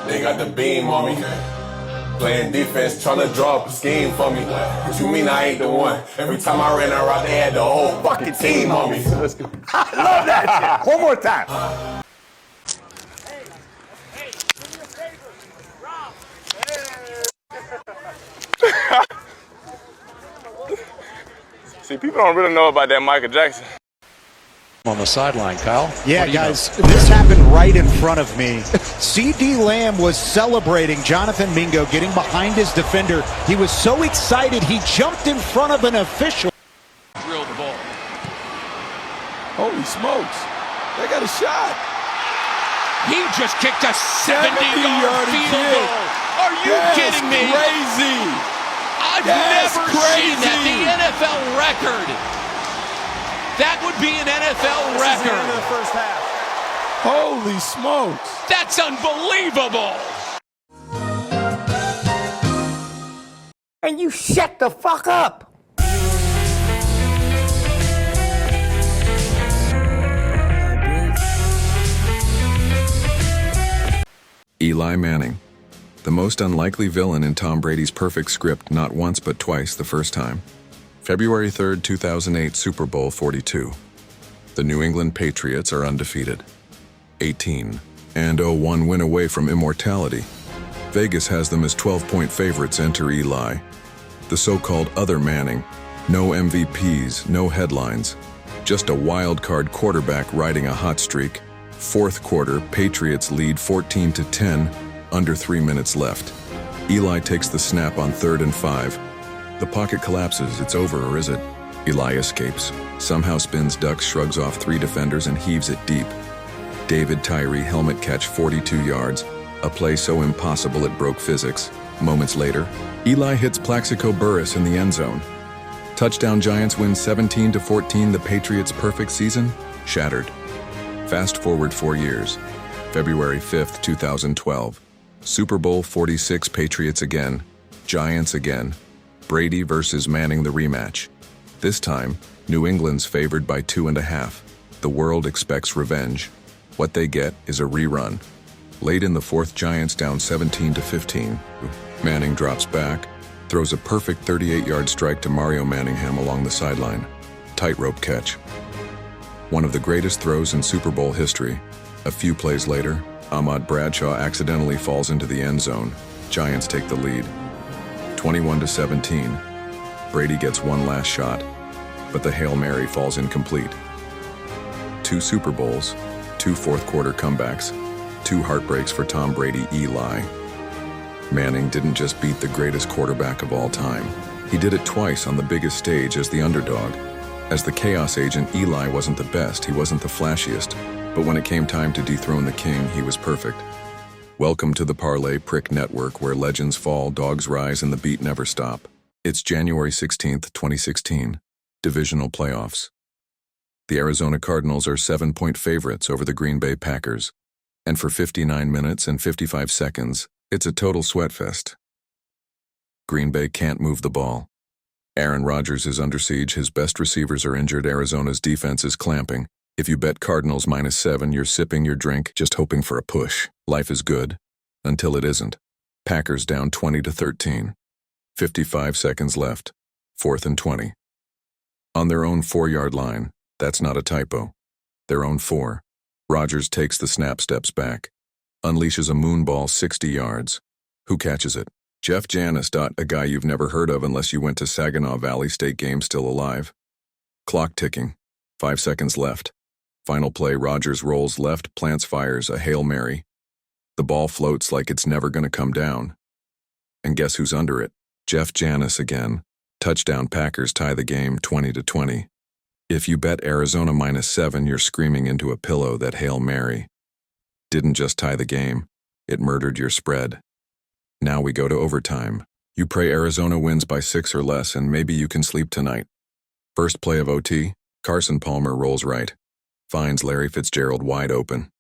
They got the beam on me. Playing defense, trying to draw up a scheme for me. What you mean I ain't the one? Every time I ran a route, they had the whole fucking team on me. Let's go. I love that shit. One more time. Hey, do me a favor. Rob. See, people don't really know about that Michael Jackson. On the sideline, Kyle. Yeah, guys, this happened right in front of me. C.D. Lamb was celebrating Jonathan Mingo getting behind his defender. He was so excited, he jumped in front of an official. Drill the ball. Holy smokes. They got a shot. He just kicked a 70-yard field goal. Are you kidding me? Crazy. I've never seen that. The NFL record. That would be an NFL record. This is the end of the first half. Holy smokes. That's unbelievable. And you shut the fuck up. Eli Manning, the most unlikely villain in Tom Brady's perfect script, not once but twice the first time. February 3rd, 2008, Super Bowl 42. The New England Patriots are undefeated. 18-1 win away from immortality. Vegas has them as 12-point favorites. Enter Eli, the so-called other Manning. No MVPs, no headlines. Just a wild card quarterback riding a hot streak. Fourth quarter, Patriots lead 14-10, under 3 minutes left. Eli takes the snap on 3rd and 5. The pocket collapses, it's over, or is it? Eli escapes, somehow spins ducks, shrugs off 3 defenders and heaves it deep. David Tyree helmet catch 42 yards, a play so impossible it broke physics. Moments later, Eli hits Plaxico Burress in the end zone. Touchdown, Giants win 17-14, the Patriots' perfect season shattered. Fast forward 4 years, February 5th, 2012. Super Bowl 46, Patriots again, Giants again. Brady versus Manning, the rematch. This time, New England's favored by 2.5. The world expects revenge. What they get is a rerun. Late in the fourth, Giants down 17-15. Manning drops back, throws a perfect 38-yard strike to Mario Manningham along the sideline. Tightrope catch. One of the greatest throws in Super Bowl history. A few plays later, Ahmad Bradshaw accidentally falls into the end zone. Giants take the lead. 21-17. Brady gets one last shot, but the Hail Mary falls incomplete. 2 Super Bowls, 2 fourth-quarter comebacks, 2 heartbreaks for Tom Brady. Eli Manning didn't just beat the greatest quarterback of all time. He did it twice on the biggest stage as the underdog. As the chaos agent, Eli wasn't the best, he wasn't the flashiest, but when it came time to dethrone the king, he was perfect. Welcome to the Parlay Prick Network, where legends fall, dogs rise, and the beat never stop. It's January 16th, 2016. Divisional playoffs. The Arizona Cardinals are 7-point favorites over the Green Bay Packers. And for 59 minutes and 55 seconds, it's a total sweatfest. Green Bay can't move the ball. Aaron Rodgers is under siege, his best receivers are injured, Arizona's defense is clamping. If you bet Cardinals -7, you're sipping your drink, just hoping for a push. Life is good, until it isn't. Packers down 20-13. 55 seconds left. 4th and 20. On their own 4-yard line, that's not a typo. Their own 4. Rodgers takes the snap, steps back. Unleashes a moonball 60 yards. Who catches it? Jeff Janis. A guy you've never heard of unless you went to Saginaw Valley State game, still alive. Clock ticking. 5 seconds left. Final play, Rodgers rolls left, plants, fires a Hail Mary. The ball floats like it's never going to come down. And guess who's under it? Jeff Janis again. Touchdown, Packers tie the game 20-20. If you bet Arizona -7, you're screaming into a pillow that Hail Mary didn't just tie the game, it murdered your spread. Now we go to overtime. You pray Arizona wins by 6 or less and maybe you can sleep tonight. First play of OT, Carson Palmer rolls right. Finds Larry Fitzgerald wide open.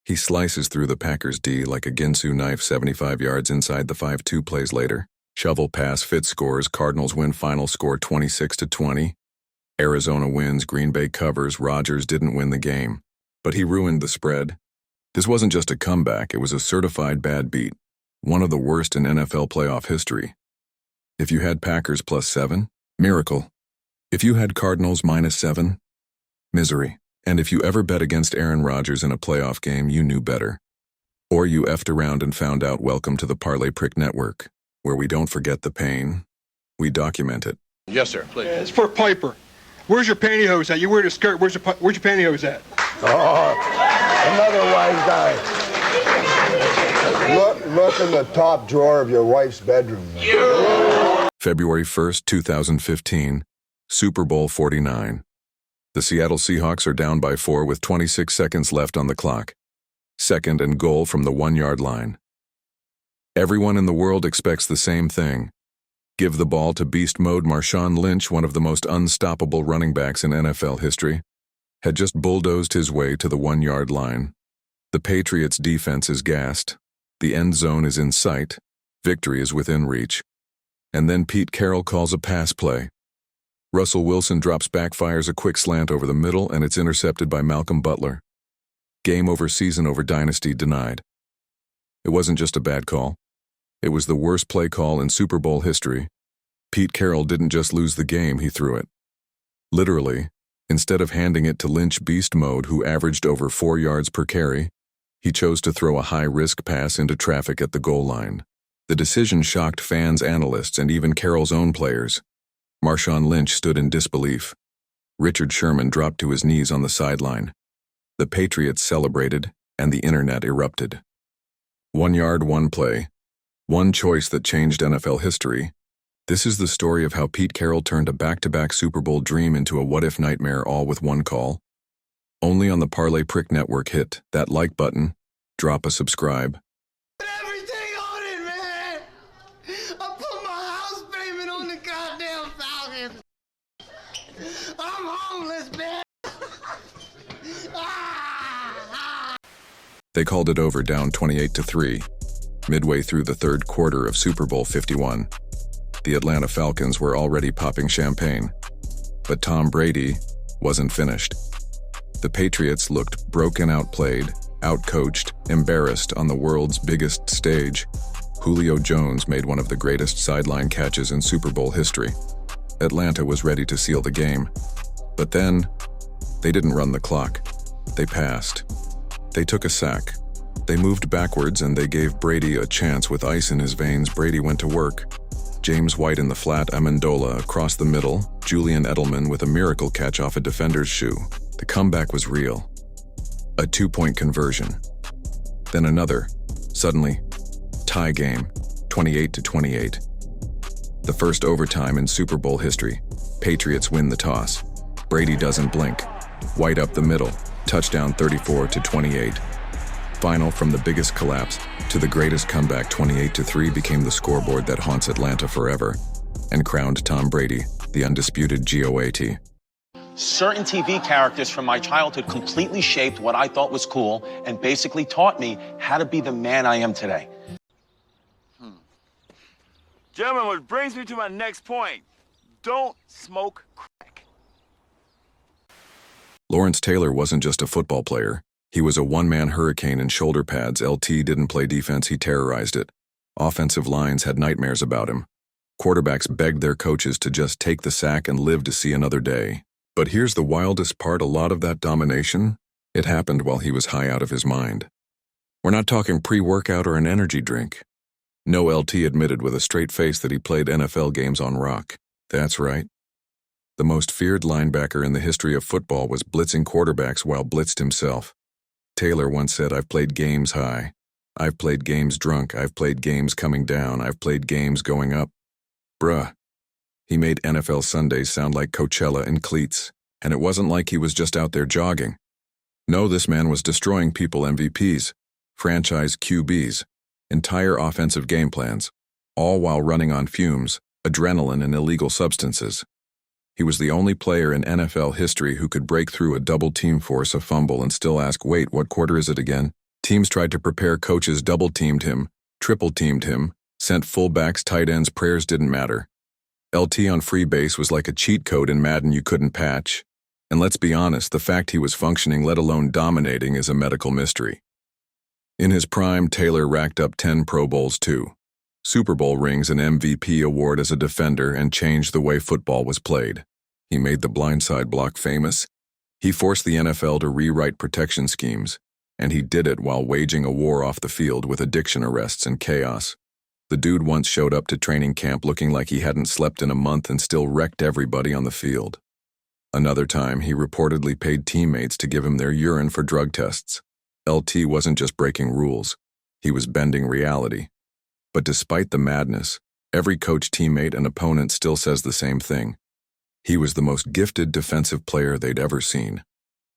He slices through the Packers D like a Ginsu knife 75 yards inside the 5-2 plays later. Shovel pass, Fitz scores, Cardinals win, final score 26-20. Arizona wins, Green Bay covers, Rodgers didn't win the game, but he ruined the spread. This wasn't just a comeback, it was a certified bad beat, one of the worst in NFL playoff history. If you had Packers +7, miracle. If you had Cardinals -7, misery. And if you ever bet against Aaron Rodgers in a playoff game, you knew better. Or you effed around and found out. Welcome to the Parlay Prick Network, where we don't forget the pain, we document it. Yes, sir, please. Yeah, it's for Piper. Where's your pantyhose at? You wearing a skirt. Where's your pantyhose at? Oh, another wise guy. Look in the top drawer of your wife's bedroom. February 1st, 2015, Super Bowl 49. The Seattle Seahawks are down by 4 with 26 seconds left on the clock. Second and goal from the 1-yard line. Everyone in the world expects the same thing. Give the ball to beast mode. Marshawn Lynch, one of the most unstoppable running backs in NFL history, had just bulldozed his way to the 1-yard line. The Patriots' defense is gassed. The end zone is in sight. Victory is within reach. And then Pete Carroll calls a pass play. Russell Wilson drops back, fires a quick slant over the middle, and it's intercepted by Malcolm Butler. Game over, season over, dynasty denied. It wasn't just a bad call. It was the worst play call in Super Bowl history. Pete Carroll didn't just lose the game, he threw it. Literally, instead of handing it to Lynch beast mode, who averaged over 4 yards per carry, he chose to throw a high-risk pass into traffic at the goal line. The decision shocked fans, analysts, and even Carroll's own players. Marshawn Lynch stood in disbelief. Richard Sherman dropped to his knees on the sideline. The Patriots celebrated, and the internet erupted. 1 yard, 1 play. One choice that changed NFL history. This is the story of how Pete Carroll turned a back-to-back Super Bowl dream into a what-if nightmare, all with one call. Only on the Parlay Prick Network. Hit that like button, drop a subscribe. Everything on it, man! I put my house payment on the goddamn Falcons! I'm homeless, man! They called it over, down 28-3. Midway through the third quarter of Super Bowl 51, the Atlanta Falcons were already popping champagne. But Tom Brady wasn't finished. The Patriots looked broken, outplayed, outcoached, embarrassed on the world's biggest stage. Julio Jones made one of the greatest sideline catches in Super Bowl history. Atlanta was ready to seal the game. But then, they didn't run the clock. They passed. They took a sack. They moved backwards, and they gave Brady a chance. With ice in his veins, Brady went to work. James White in the flat, Amendola across the middle, Julian Edelman with a miracle catch off a defender's shoe. The comeback was real. A 2-point conversion. Then another. Suddenly, tie game, 28-28. The first overtime in Super Bowl history. Patriots win the toss. Brady doesn't blink. White up the middle, touchdown, 34-28. Final, from the biggest collapse to the greatest comeback, 28-3 became the scoreboard that haunts Atlanta forever and crowned Tom Brady the undisputed GOAT. Certain TV characters from my childhood completely shaped what I thought was cool and basically taught me how to be the man I am today. Gentlemen, which brings me to my next point. Don't smoke crack. Lawrence Taylor wasn't just a football player. He was a one-man hurricane in shoulder pads. LT didn't play defense, he terrorized it. Offensive lines had nightmares about him. Quarterbacks begged their coaches to just take the sack and live to see another day. But here's the wildest part: a lot of that domination, it happened while he was high out of his mind. We're not talking pre-workout or an energy drink. No, LT admitted with a straight face that he played NFL games on rock. That's right. The most feared linebacker in the history of football was blitzing quarterbacks while blitzed himself. Taylor once said, "I've played games high. I've played games drunk. I've played games coming down. I've played games going up." Bruh. He made NFL Sundays sound like Coachella in cleats, and it wasn't like he was just out there jogging. No, this man was destroying people, MVPs, franchise QBs, entire offensive game plans, all while running on fumes, adrenaline, and illegal substances. He was the only player in NFL history who could break through a double-team, force a fumble, and still ask, "Wait, what quarter is it again?" Teams tried to prepare, coaches double-teamed him, triple-teamed him, sent fullbacks, tight ends, prayers didn't matter. LT on free base was like a cheat code in Madden you couldn't patch. And let's be honest, the fact he was functioning, let alone dominating, is a medical mystery. In his prime, Taylor racked up 10 Pro Bowls too. Super Bowl rings, an MVP award as a defender, and changed the way football was played. He made the blindside block famous. He forced the NFL to rewrite protection schemes, and he did it while waging a war off the field with addiction arrests and chaos. The dude once showed up to training camp looking like he hadn't slept in a month and still wrecked everybody on the field. Another time, he reportedly paid teammates to give him their urine for drug tests. LT wasn't just breaking rules, he was bending reality. But despite the madness, every coach, teammate, and opponent still says the same thing. He was the most gifted defensive player they'd ever seen.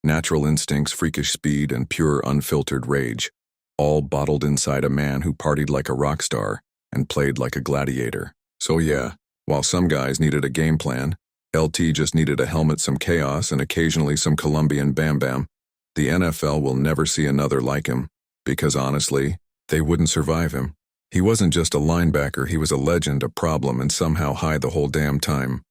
Natural instincts, freakish speed, and pure unfiltered rage, all bottled inside a man who partied like a rock star and played like a gladiator. So yeah, while some guys needed a game plan, LT just needed a helmet, some chaos, and occasionally some Colombian bam bam. The NFL will never see another like him, because honestly, they wouldn't survive him. He wasn't just a linebacker, he was a legend, a problem, and somehow high the whole damn time.